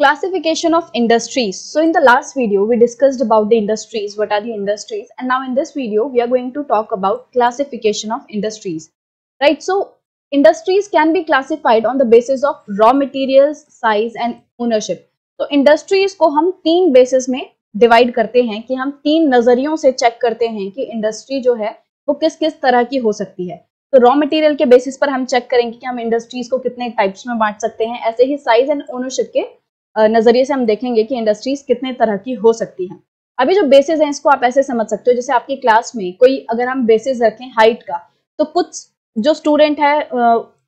Classification of industries. So in the last video, we discussed about the industries, what are the industries, and now in this video, we are going to talk about classification of industries, right? So industries can be classified on the basis of raw materials, size and ownership. तो industries को हम तीन basis में divide करते हैं कि हम तीन नजरियों से check करते हैं कि industry जो है वो किस किस तरह की हो सकती है। तो रॉ मटेरियल के बेसिस पर हम चेक करेंगे कि हम इंडस्ट्रीज को कितने टाइप्स में बांट सकते हैं। ऐसे ही साइज एंड ओनरशिप के नजरिए से हम देखेंगे कि इंडस्ट्रीज कितने तरह की हो सकती हैं। अभी जो बेसिस हैं इसको आप ऐसे समझ सकते हो, जैसे आपकी क्लास में कोई अगर हम बेसिस रखें हाइट का, तो कुछ जो स्टूडेंट है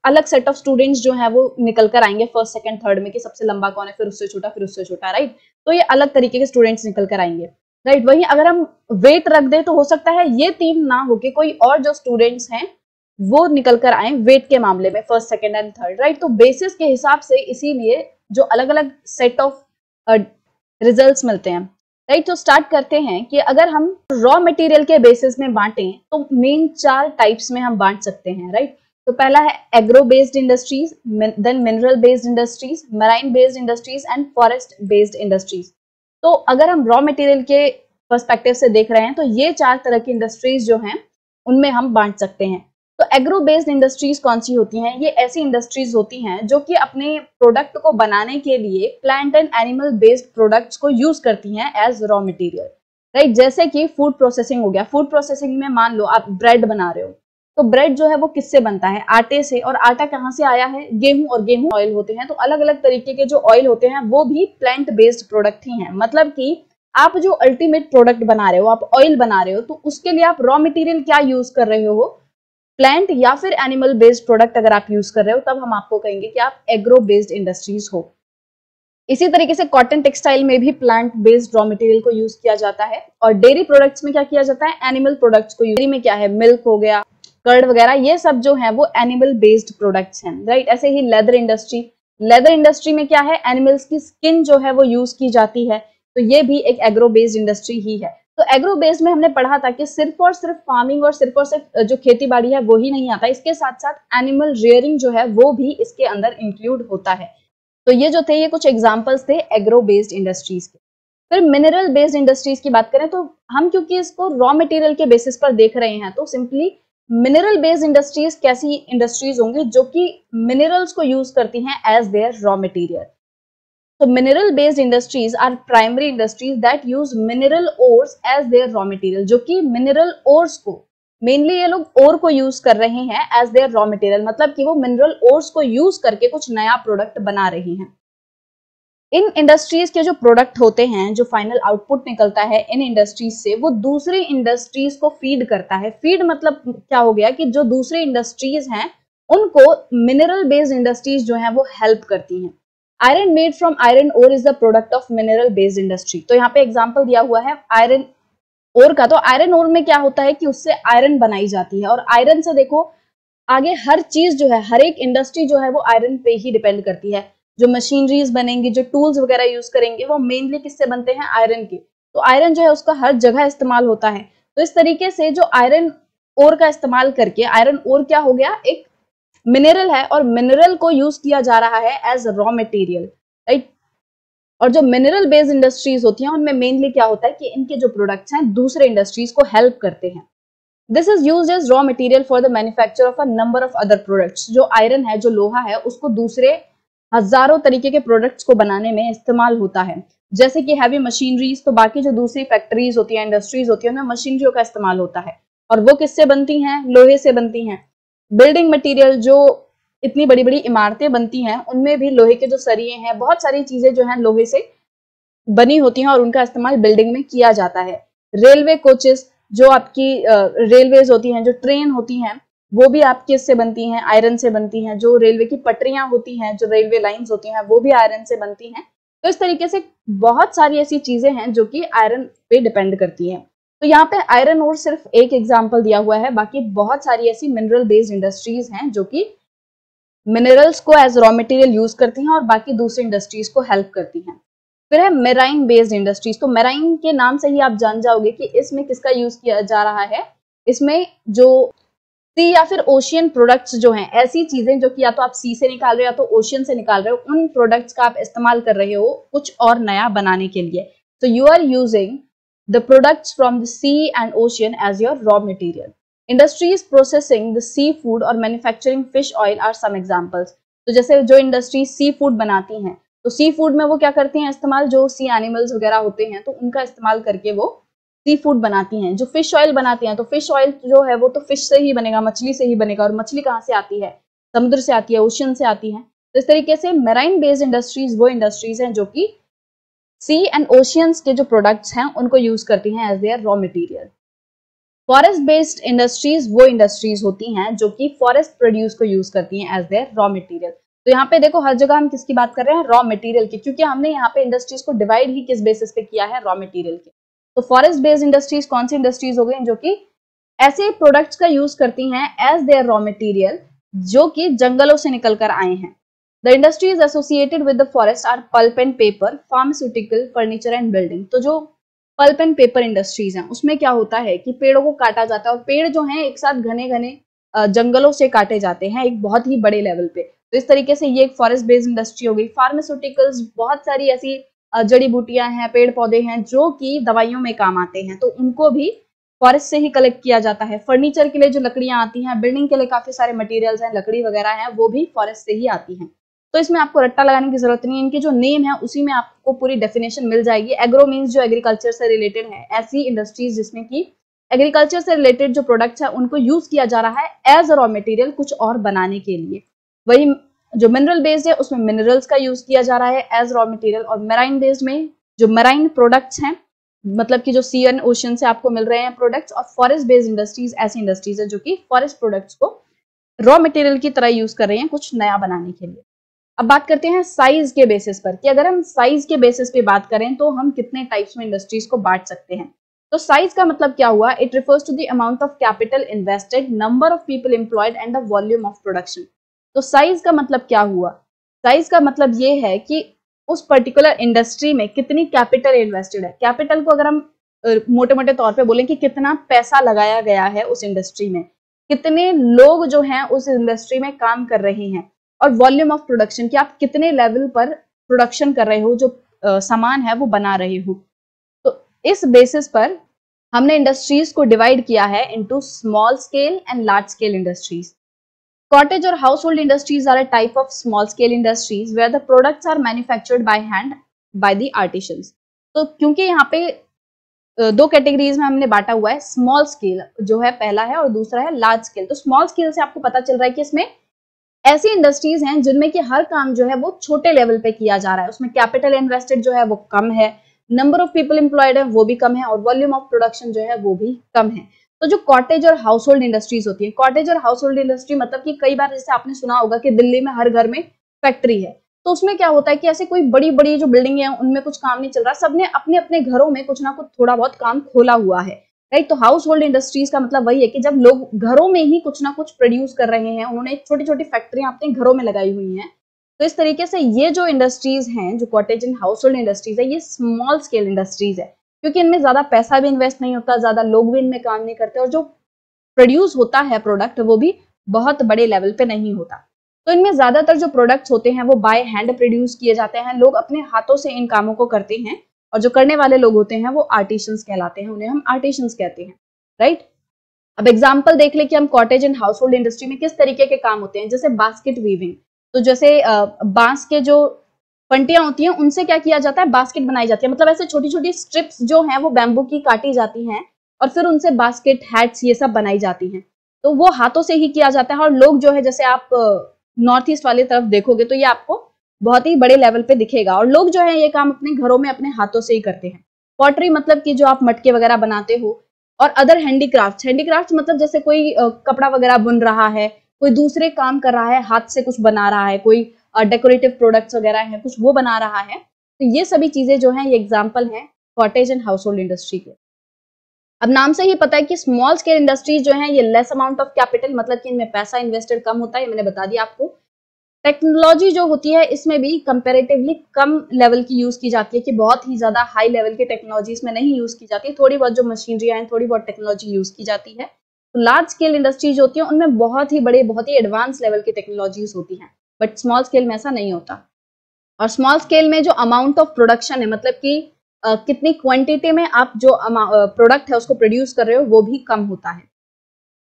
अलग सेट ऑफ स्टूडेंट्स जो है वो निकल कर आएंगे फर्स्ट सेकंड थर्ड में कि सबसे लंबा कौन है, फिर उससे छोटा, राइट। तो ये अलग तरीके के स्टूडेंट्स निकल कर आएंगे, राइट। वहीं अगर हम वेट रख दे तो हो सकता है ये तीन ना होके कोई और जो स्टूडेंट्स हैं वो निकल कर आए वेट के मामले में first second and third, right. तो बेसिस के हिसाब से इसीलिए जो अलग अलग सेट ऑफ रिजल्ट्स मिलते हैं, राइट। तो स्टार्ट करते हैं कि अगर हम रॉ मटेरियल के बेसिस में बांटें तो मेन चार टाइप्स में हम बांट सकते हैं, राइट। तो पहला है agro based industries, then mineral based industries, marine based industries and forest based industries. तो अगर हम रॉ मटेरियल के पर्सपेक्टिव से देख रहे हैं तो ये चार तरह की इंडस्ट्रीज जो हैं उनमें हम बांट सकते हैं। तो एग्रो बेस्ड इंडस्ट्रीज कौन सी होती हैं? ये ऐसी इंडस्ट्रीज होती हैं जो कि अपने प्रोडक्ट को बनाने के लिए plant and animal based products को यूज करती हैं एज रॉ मटेरियल, राइट। जैसे कि फूड प्रोसेसिंग हो गया। फूड प्रोसेसिंग में मान लो आप ब्रेड बना रहे हो, तो ब्रेड जो है वो किससे बनता है? आटे से। और आटा कहाँ से आया है? गेहूं, और गेहूं ऑयल होते हैं। तो अलग अलग तरीके के जो ऑयल होते हैं वो भी प्लांट बेस्ड प्रोडक्ट ही हैं। मतलब कि आप जो अल्टीमेट प्रोडक्ट बना रहे हो, आप ऑयल बना रहे हो, तो उसके लिए आप रॉ मटेरियल क्या यूज कर रहे हो? प्लांट या फिर एनिमल बेस्ड प्रोडक्ट अगर आप यूज कर रहे हो तब हम आपको कहेंगे कि आप एग्रो बेस्ड इंडस्ट्रीज हो। इसी तरीके से कॉटन टेक्सटाइल में भी प्लांट बेस्ड रॉ मटेरियल को यूज किया जाता है। और डेयरी प्रोडक्ट्स में क्या किया जाता है? एनिमल प्रोडक्ट्स को। डेयरी में क्या है? मिल्क हो गया, कर्ड वगैरह, ये सब जो है वो एनिमल बेस्ड प्रोडक्ट्स हैं, राइट। ऐसे ही लेदर इंडस्ट्री। लेदर इंडस्ट्री में क्या है? एनिमल्स की स्किन जो है वो यूज की जाती है। तो ये भी एक एग्रो बेस्ड इंडस्ट्री ही है। तो एग्रो बेस्ड में हमने पढ़ा था कि सिर्फ और सिर्फ फार्मिंग और सिर्फ जो खेती बाड़ी है वो ही नहीं आता, इसके साथ साथ एनिमल रियरिंग जो है वो भी इसके अंदर इंक्लूड होता है। तो ये जो थे ये कुछ एग्जांपल्स थे एग्रो बेस्ड इंडस्ट्रीज के। फिर मिनरल बेस्ड इंडस्ट्रीज की बात करें तो हम क्योंकि इसको रॉ मटेरियल के बेसिस पर देख रहे हैं, तो सिंपली मिनरल बेस्ड इंडस्ट्रीज कैसी इंडस्ट्रीज होंगी? जो कि मिनरल्स को यूज करती हैं as their raw material. So mineral based industries are primary industries that use mineral ores as their raw material, जो कि mineral ores को mainly ये लोग ore को use कर रहे हैं as their raw material, मतलब कि वो mineral ores को use करके कुछ नया प्रोडक्ट बना रहे हैं। इन इंडस्ट्रीज के जो प्रोडक्ट होते हैं, जो फाइनल आउटपुट निकलता है इन इंडस्ट्रीज से, वो दूसरी इंडस्ट्रीज को फीड करता है। फीड मतलब क्या हो गया कि जो दूसरी इंडस्ट्रीज हैं उनको मिनरल बेस्ड इंडस्ट्रीज जो है वो हेल्प करती हैं। Iron made from iron ore is the product of mineral based industry. तो यहाँ पे एग्जांपल दिया हुआ है आयरन ओर का। तो आयरन ओर में क्या होता है कि उससे आयरन बनाई जाती है, और आयरन से देखो आगे हर चीज जो है, हर एक इंडस्ट्री जो है वो आयरन पे ही डिपेंड करती है। जो मशीनरीज बनेंगी, जो टूल्स वगैरह यूज करेंगे, वो मेनली किससे बनते हैं? आयरन के। तो आयरन जो है उसका हर जगह इस्तेमाल होता है। तो इस तरीके से जो आयरन ओर का इस्तेमाल करके, आयरन ओर क्या हो गया? एक मिनरल है, और मिनरल को यूज किया जा रहा है एज रॉ मटेरियल, राइट। और जो मिनरल बेस्ड इंडस्ट्रीज होती हैं उनमें मेनली क्या होता है कि इनके जो प्रोडक्ट्स हैं दूसरे इंडस्ट्रीज को हेल्प करते हैं। This is used as raw material for the manufacture of a number of other products. जो आयरन है, जो लोहा है, उसको दूसरे हजारों तरीके के प्रोडक्ट्स को बनाने में इस्तेमाल होता है। जैसे कि हैवी मशीनरीज, तो बाकी जो दूसरी फैक्ट्रीज होती है, इंडस्ट्रीज होती है, उनमें मशीनरियों का इस्तेमाल होता है, और वो किससे बनती हैं? लोहे से बनती हैं। बिल्डिंग मटेरियल, जो इतनी बड़ी बड़ी इमारतें बनती हैं, उनमें भी लोहे के जो सरिये हैं, बहुत सारी चीजें जो हैं लोहे से बनी होती हैं और उनका इस्तेमाल बिल्डिंग में किया जाता है। रेलवे कोचेस, जो आपकी रेलवेज होती हैं, जो ट्रेन होती हैं, वो भी आपकी इससे बनती हैं, आयरन से बनती हैं। जो रेलवे की पटरियां होती हैं, जो रेलवे लाइंस होती हैं, वो भी आयरन से बनती हैं। तो इस तरीके से बहुत सारी ऐसी चीजें हैं जो कि आयरन पे डिपेंड करती हैं। तो यहाँ पे आयरन ओर सिर्फ एक एग्जाम्पल दिया हुआ है, बाकी बहुत सारी ऐसी मिनरल बेस्ड इंडस्ट्रीज हैं जो कि मिनरल्स को एज रॉ मटेरियल यूज करती हैं और बाकी दूसरी इंडस्ट्रीज को हेल्प करती हैं। फिर है मेराइन बेस्ड इंडस्ट्रीज। तो मेराइन के नाम से ही आप जान जाओगे कि इसमें किसका यूज किया जा रहा है। इसमें जो सी या फिर ओशियन प्रोडक्ट्स जो हैं, ऐसी चीजें जो कि या तो आप सी से निकाल रहे हो या तो ओशियन से निकाल रहे हो, उन प्रोडक्ट्स का आप इस्तेमाल कर रहे हो कुछ और नया बनाने के लिए। तो you are using the products from the sea and ocean as your raw material. Industries processing the sea food और manufacturing fish oil are some examples. तो जैसे जो इंडस्ट्री सी फूड बनाती हैं, तो सी फूड में वो क्या करती हैं इस्तेमाल, जो सी एनिमल्स वगैरह होते हैं तो उनका इस्तेमाल करके वो सी फूड बनाती हैं। जो फिश ऑयल बनाती हैं, तो फिश ऑयल जो है वो तो फिश से ही बनेगा, मछली से ही बनेगा, और मछली कहाँ से आती है, समुद्र से आती है, ओशन से आती है। तो इस तरीके से मेराइन बेस्ड इंडस्ट्रीज वो इंडस्ट्रीज हैं जो कि सी एंड ओशियंस के जो प्रोडक्ट्स हैं उनको यूज करती हैं as their raw material. Forest based industries वो इंडस्ट्रीज होती हैं जो कि फॉरेस्ट प्रोड्यूस को यूज करती हैं एज देयर रॉ मटेरियल। तो यहाँ पे देखो हर जगह हम किसकी बात कर रहे हैं, रॉ मटेरियल की, क्योंकि हमने यहाँ पे इंडस्ट्रीज को डिवाइड ही किस बेसिस पे किया है, रॉ मटेरियल के। तो फॉरेस्ट बेस्ड इंडस्ट्रीज कौन सी इंडस्ट्रीज हो गई, जो कि ऐसे प्रोडक्ट्स का यूज करती हैं एज देयर रॉ मटेरियल जो कि जंगलों से निकल कर आए हैं। The industries associated with the forest are pulp and paper, pharmaceutical, furniture and building. तो जो पल्प एंड पेपर इंडस्ट्रीज हैं उसमें क्या होता है कि पेड़ों को काटा जाता है, और पेड़ जो हैं एक साथ घने घने जंगलों से काटे जाते हैं एक बहुत ही बड़े लेवल पे। तो इस तरीके से ये एक फॉरेस्ट बेस्ड इंडस्ट्री हो गई। फार्मास्यूटिकल्स, बहुत सारी ऐसी जड़ी बूटियां हैं, पेड़ पौधे हैं जो कि दवाइयों में काम आते हैं, तो उनको भी फॉरेस्ट से ही कलेक्ट किया जाता है। फर्नीचर के लिए जो लकड़ियां आती हैं, बिल्डिंग के लिए काफी सारे मटेरियल्स हैं, लकड़ी वगैरह हैं, वो भी फॉरेस्ट से ही आती हैं। तो इसमें आपको रट्टा लगाने की जरूरत नहीं है, इनके जो नेम है उसी में आपको पूरी डेफिनेशन मिल जाएगी। एग्रो मीन्स जो एग्रीकल्चर से रिलेटेड है, ऐसी इंडस्ट्रीज जिसमें कि एग्रीकल्चर से रिलेटेड जो प्रोडक्ट्स है उनको यूज किया जा रहा है एज अ रॉ मटेरियल कुछ और बनाने के लिए। वही जो मिनरल बेस्ड है उसमें मिनरल्स का यूज किया जा रहा है एज रॉ मटेरियल, और मेराइन बेस्ड में जो मेराइन प्रोडक्ट्स हैं, मतलब कि जो सी एंड ओशन से आपको मिल रहे हैं प्रोडक्ट्स, और फॉरेस्ट बेस्ड इंडस्ट्रीज ऐसी इंडस्ट्रीज है जो कि फॉरेस्ट प्रोडक्ट्स को रॉ मटेरियल की तरह यूज कर रहे हैं कुछ नया बनाने के लिए। अब बात करते हैं साइज के बेसिस पर, कि अगर हम साइज के बेसिस पे बात करें तो हम कितने टाइप्स में इंडस्ट्रीज को बांट सकते हैं। तो साइज का मतलब क्या हुआ, it refers to the amount of capital invested, number of people employed and the volume of production. तो साइज का मतलब क्या हुआ, साइज का मतलब ये है कि उस पर्टिकुलर इंडस्ट्री में कितनी कैपिटल इन्वेस्टेड है। कैपिटल को अगर हम मोटे मोटे तौर पे बोलें कि कितना पैसा लगाया गया है उस इंडस्ट्री में, कितने लोग जो हैं उस इंडस्ट्री में काम कर रहे हैं, और वॉल्यूम ऑफ प्रोडक्शन कि आप कितने लेवल पर प्रोडक्शन कर रहे हो, जो सामान है वो बना रहे हो। तो इस बेसिस पर हमने इंडस्ट्रीज को डिवाइड किया है into small scale and large scale industries. Cottage or household industries are a type of small scale industries where the products are manufactured by hand by the artisans। तो क्योंकि यहाँ पे दो कैटेगरीज में हमने बांटा हुआ है, स्मॉल स्केल जो है पहला है और दूसरा है लार्ज स्केल। तो स्मॉल स्केल से आपको पता चल रहा है कि इसमें ऐसी इंडस्ट्रीज हैं जिनमें कि हर काम जो है वो छोटे लेवल पे किया जा रहा है, उसमें कैपिटल इन्वेस्टेड जो है वो कम है, नंबर ऑफ पीपल एम्प्लॉयड है वो भी कम है, और वॉल्यूम ऑफ प्रोडक्शन जो है वो भी कम है। तो जो कॉटेज और हाउसहोल्ड इंडस्ट्रीज होती है, कॉटेज और हाउसहोल्ड इंडस्ट्री मतलब कि कई बार जैसे आपने सुना होगा कि दिल्ली में हर घर में फैक्ट्री है, तो उसमें क्या होता है कि ऐसे कोई बड़ी बड़ी जो बिल्डिंग है उनमें कुछ काम नहीं चल रहा, सबने अपने अपने घरों में कुछ ना कुछ थोड़ा बहुत काम खोला हुआ है, राइट। तो हाउस होल्ड इंडस्ट्रीज का मतलब वही है कि जब लोग घरों में ही कुछ ना कुछ प्रोड्यूस कर रहे हैं, उन्होंने छोटी छोटी फैक्ट्रियां अपने घरों में लगाई हुई हैं। तो इस तरीके से ये जो इंडस्ट्रीज हैं, जो cottage and house hold industries है, ये स्मॉल स्केल इंडस्ट्रीज है, क्योंकि इनमें ज्यादा पैसा भी इन्वेस्ट नहीं होता, ज्यादा लोग भी इनमें काम नहीं करते, और जो प्रोड्यूस होता है प्रोडक्ट वो भी बहुत बड़े लेवल पे नहीं होता। तो इनमें ज्यादातर जो प्रोडक्ट्स होते हैं वो बाय हैंड प्रोड्यूस किए जाते हैं, लोग अपने हाथों से इन कामों को करते हैं, और जो करने वाले लोग होते हैं वो आर्टिशंस कहलाते हैं, उन्हें हम आर्टिशंस कहते हैं, राइट। अब एग्जांपल देख ले कि हम cottage and house hold industry में किस तरीके के काम होते हैं, जैसे बास्केट वीविंग। तो जैसे बांस के जो पंटियां होती हैं उनसे क्या किया जाता है, बास्केट बनाई जाती है, मतलब ऐसे छोटी छोटी स्ट्रिप्स जो हैं वो बैम्बू की काटी जाती हैं और फिर उनसे बास्केट, हैट्स ये सब बनाई जाती हैं। तो वो हाथों से ही किया जाता है, और लोग जो है, जैसे आप नॉर्थ ईस्ट वाली तरफ देखोगे तो ये आपको बहुत ही बड़े लेवल पे दिखेगा, और लोग जो है ये काम अपने घरों में अपने हाथों से ही करते हैं। पॉटरी मतलब कि जो आप मटके वगैरह बनाते हो, और अदर हैंडीक्राफ्ट, हैंडीक्राफ्ट मतलब जैसे कोई कपड़ा वगैरह बुन रहा है, कोई दूसरे काम कर रहा है, हाथ से कुछ बना रहा है, कोई डेकोरेटिव प्रोडक्ट्स वगैरह है, कुछ वो बना रहा है। तो ये सभी चीजें जो हैं ये एग्जाम्पल हैं cottage and house hold industry के। अब नाम से ही पता है कि स्मॉल स्केल इंडस्ट्रीज जो है ये लेस अमाउंट ऑफ कैपिटल, मतलब कि इनमें पैसा इन्वेस्टेड कम होता है, मैंने बता दिया आपको। टेक्नोलॉजी जो होती है इसमें भी कंपैरेटिवली कम लेवल की यूज की जाती है, कि बहुत ही ज्यादा हाई लेवल की टेक्नोलॉजी इसमें नहीं यूज की जाती, थोड़ी बहुत जो मशीनरी है, थोड़ी बहुत टेक्नोलॉजी यूज की जाती है। तो लार्ज स्केल इंडस्ट्रीज होती हैं उनमें बहुत ही बड़े, बहुत ही एडवांस लेवल की टेक्नोलॉजीज होती हैं, बट स्मॉल स्केल में ऐसा नहीं होता। और स्मॉल स्केल में जो अमाउंट ऑफ प्रोडक्शन है, मतलब कि कितनी क्वांटिटी में आप जो प्रोडक्ट है उसको प्रोड्यूस कर रहे हो, वो भी कम होता है।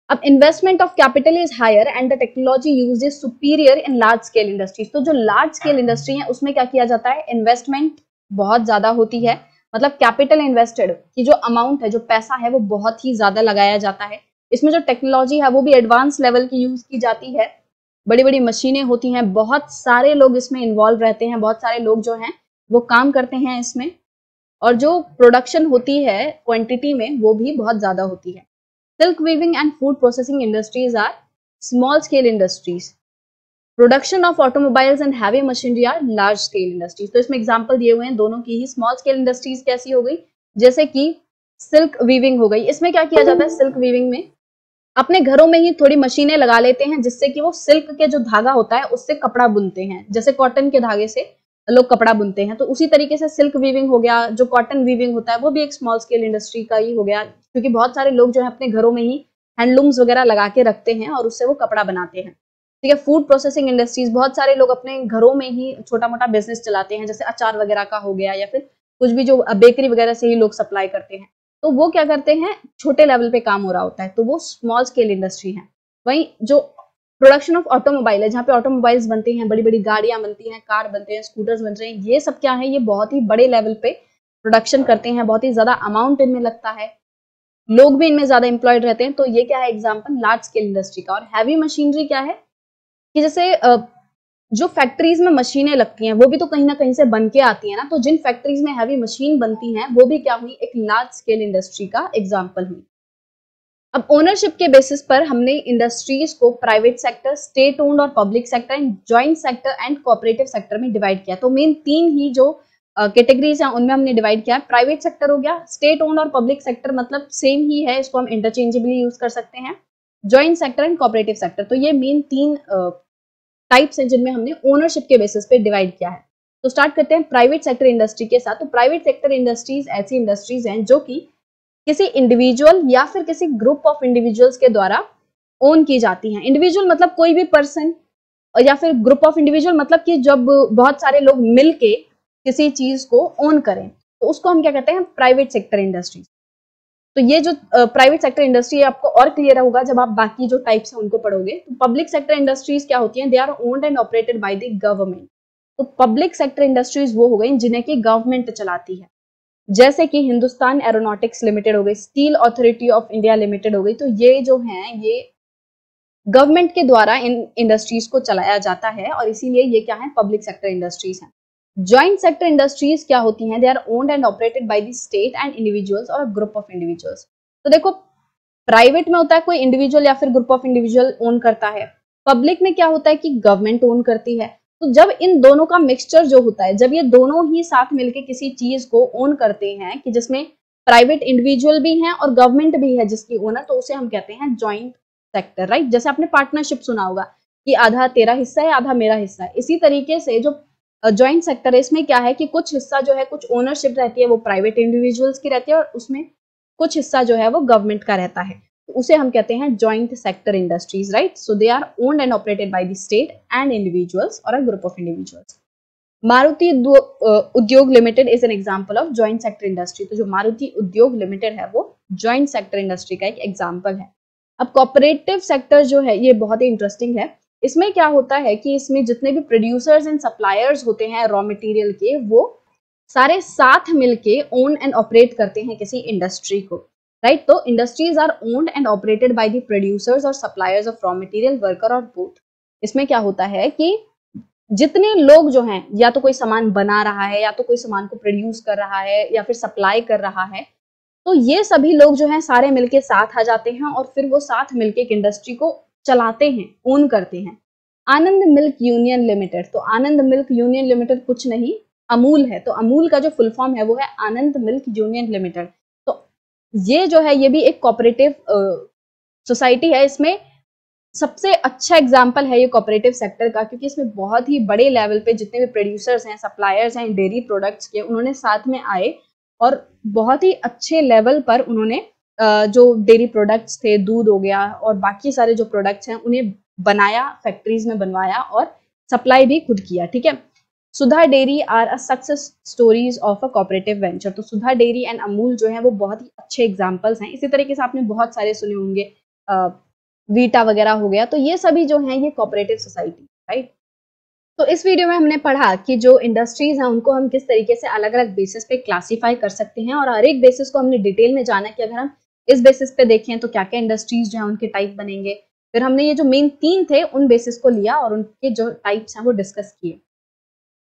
अब investment of capital is higher and the technology used is superior in large scale industries. तो जो लार्ज स्केल इंडस्ट्री है उसमें क्या किया जाता है, इन्वेस्टमेंट बहुत ज्यादा होती है, मतलब कैपिटल इन्वेस्टेड की जो अमाउंट है, जो पैसा है, वो बहुत ही ज्यादा लगाया जाता है। इसमें जो टेक्नोलॉजी है वो भी एडवांस लेवल की यूज की जाती है, बड़ी बड़ी मशीनें होती हैं, बहुत सारे लोग इसमें इन्वॉल्व रहते हैं, बहुत सारे लोग जो हैं वो काम करते हैं इसमें, और जो प्रोडक्शन होती है क्वांटिटी में वो भी बहुत ज्यादा होती है। Silk weaving and food processing industries are small scale industries. Production of automobiles and heavy machinery are large scale industries. तो इसमें एग्जांपल दिए हुए हैं दोनों की ही। स्मॉल स्केल इंडस्ट्रीज कैसी हो गई, जैसे कि सिल्क वीविंग हो गई। इसमें क्या किया जाता है, सिल्क वीविंग में अपने घरों में ही थोड़ी मशीनें लगा लेते हैं जिससे कि वो सिल्क के जो धागा होता है उससे कपड़ा बुनते हैं, जैसे कॉटन के धागे से लोग कपड़ा बुनते हैं, तो उसी तरीके से सिल्क वीविंग हो गया। जो कॉटन वीविंग होता है वो भी एक स्मॉल स्केल इंडस्ट्री का ही हो गया, क्योंकि बहुत सारे लोग जो है अपने घरों में ही हैंडलूम्स वगैरह लगा के रखते हैं और उससे वो कपड़ा बनाते हैं। ठीक है। फूड प्रोसेसिंग इंडस्ट्रीज, बहुत सारे लोग अपने घरों में ही छोटा मोटा बिजनेस चलाते हैं, जैसे अचार वगैरह का हो गया, या फिर कुछ भी जो बेकरी वगैरह से ही लोग सप्लाई करते हैं, तो वो क्या करते हैं, छोटे लेवल पे काम हो रहा होता है, तो वो स्मॉल स्केल इंडस्ट्री है। वहीं जो प्रोडक्शन ऑफ ऑटोमोबाइल है, जहाँ पे ऑटोमोबाइल्स बनते हैं, बड़ी बड़ी गाड़ियां बनती हैं, कार बनते हैं, स्कूटर्स बन रहे हैं, ये सब क्या है, ये बहुत ही बड़े लेवल पे प्रोडक्शन करते हैं, बहुत ही ज्यादा अमाउंट इनमें लगता है, लोग भी इनमें ज्यादा एम्प्लॉयड रहते हैं। तो ये क्या है, एग्जाम्पल लार्ज स्केल इंडस्ट्री का। और हैवी मशीनरी क्या है कि जैसे जो फैक्ट्रीज में मशीनें लगती हैं वो भी तो कहीं ना कहीं से बन के आती है ना, तो जिन फैक्ट्रीज में हैवी मशीन बनती हैं वो भी क्या हुई, एक लार्ज स्केल इंडस्ट्री का एग्जाम्पल हुई। अब ओनरशिप के बेसिस पर हमने इंडस्ट्रीज को प्राइवेट सेक्टर, स्टेट ओन्ड और public sector and joint sector and cooperative sector में डिवाइड किया। तो मेन तीन ही जो कैटेगरीज हैं उनमें हमने डिवाइड किया है। प्राइवेट सेक्टर हो गया, स्टेट ओन्ड और पब्लिक सेक्टर मतलब सेम ही है, इसको हम इंटरचेंजेबली यूज कर सकते हैं, joint sector and cooperative sector. तो ये मेन तीन टाइप्स हैं जिनमें हमने ओनरशिप के बेसिस पे डिवाइड किया है। तो स्टार्ट करते हैं प्राइवेट सेक्टर इंडस्ट्री के साथ। तो प्राइवेट सेक्टर इंडस्ट्रीज ऐसी इंडस्ट्रीज हैं जो कि किसी इंडिविजुअल या फिर किसी ग्रुप ऑफ इंडिविजुअल्स के द्वारा ओन की जाती हैं। इंडिविजुअल मतलब कोई भी पर्सन, या फिर ग्रुप ऑफ इंडिविजुअल मतलब कि जब बहुत सारे लोग मिलके किसी चीज को ओन करें, तो उसको हम क्या कहते हैं, प्राइवेट सेक्टर इंडस्ट्रीज। तो ये जो प्राइवेट सेक्टर इंडस्ट्री है आपको और क्लियर होगा जब आप बाकी जो टाइप्स हैं उनको पढ़ोगे। तो पब्लिक सेक्टर इंडस्ट्रीज क्या होती हैं, they are owned and operated by the government. तो पब्लिक सेक्टर इंडस्ट्रीज वो हो गई जिन्हें की गवर्नमेंट चलाती है, जैसे कि हिंदुस्तान एरोनॉटिक्स लिमिटेड हो गई, steel authority of India limited हो गई। तो ये जो हैं ये गवर्नमेंट के द्वारा इन इंडस्ट्रीज को चलाया जाता है और इसीलिए ये क्या है, पब्लिक सेक्टर इंडस्ट्रीज हैं। ज्वाइंट सेक्टर इंडस्ट्रीज क्या होती हैं, they are owned and operated by the state and individuals और अ ग्रुप ऑफ इंडिविजुअल्स। तो देखो प्राइवेट में होता है कोई इंडिविजुअल या फिर ग्रुप ऑफ इंडिविजुअल ओन करता है, पब्लिक में क्या होता है कि गवर्नमेंट ओन करती है। तो जब इन दोनों का मिक्सचर जो होता है, जब ये दोनों ही साथ मिलके किसी चीज को ओन करते हैं कि जिसमें प्राइवेट इंडिविजुअल भी हैं और गवर्नमेंट भी है जिसकी ओनर, तो उसे हम कहते हैं ज्वाइंट सेक्टर, राइट। जैसे आपने पार्टनरशिप सुना होगा कि आधा तेरा हिस्सा है आधा मेरा हिस्सा है, इसी तरीके से जो ज्वाइंट सेक्टर है इसमें क्या है कि कुछ हिस्सा जो है, कुछ ओनरशिप रहती है वो प्राइवेट इंडिविजुअल्स की रहती है और उसमें कुछ हिस्सा जो है वो गवर्नमेंट का रहता है, तो उसे हम कहते हैं joint sector industries, right. So they are owned and operated by the state and individuals और a group of individuals. Maruti Udyog limited is an example of joint sector industry. तो जो मारुति उद्योग लिमिटेड है वो ज्वाइंट सेक्टर इंडस्ट्री का एक example है। अब cooperative sector जो है ये बहुत ही इंटरेस्टिंग है। इसमें क्या होता है कि इसमें जितने भी प्रोड्यूसर्स एंड सप्लायर्स होते हैं रॉ मटेरियल के, वो सारे साथ मिलके ओन एंड ऑपरेट करते हैं किसी इंडस्ट्री को, राइट। तो industries are owned and operated by the producers और suppliers of raw material, worker और बोथ। इसमें क्या होता है कि जितने लोग जो हैं, या तो कोई सामान बना रहा है, या तो कोई सामान को प्रोड्यूस कर रहा है, या फिर सप्लाई कर रहा है, तो ये सभी लोग जो हैं सारे मिलके साथ आ जाते हैं और फिर वो साथ मिलके एक इंडस्ट्री को चलाते हैं, ओन करते हैं। आनंद मिल्क यूनियन लिमिटेड। तो आनंद मिल्क यूनियन लिमिटेड कुछ नहीं, अमूल है। तो अमूल का जो फुल फॉर्म है वो है आनंद मिल्क यूनियन लिमिटेड। तो ये जो है ये भी एक कोऑपरेटिव सोसाइटी है। इसमें सबसे अच्छा एग्जाम्पल है ये कोऑपरेटिव सेक्टर का, क्योंकि इसमें बहुत ही बड़े लेवल पे जितने भी प्रोड्यूसर्स हैं, सप्लायर्स हैं डेयरी प्रोडक्ट्स के, उन्होंने साथ में आए और बहुत ही अच्छे लेवल पर उन्होंने जो डेयरी प्रोडक्ट्स थे, दूध हो गया और बाकी सारे जो प्रोडक्ट्स हैं उन्हें बनाया, फैक्ट्रीज में बनवाया और सप्लाई भी खुद किया, ठीक है। Sudha dairy are a success stories of a cooperative venture. तो सुधा डेयरी एंड अमूल जो है वो बहुत ही अच्छे एग्जांपल्स हैं। इसी तरीके से आपने बहुत सारे सुने होंगे, वीटा वगैरह हो गया, तो ये सभी जो हैं ये कोऑपरेटिव सोसाइटी, राइट। तो इस वीडियो में हमने पढ़ा कि जो इंडस्ट्रीज हैं उनको हम किस तरीके से अलग अलग बेसिस पे क्लासीफाई कर सकते हैं, और हर एक बेसिस को हमने डिटेल में जाना कि अगर हम इस बेसिस पे देखें तो क्या क्या इंडस्ट्रीज जो है उनके टाइप बनेंगे। फिर हमने ये जो मेन 3 थे उन बेसिस को लिया और उनके जो टाइप्स हैं वो डिस्कस किए।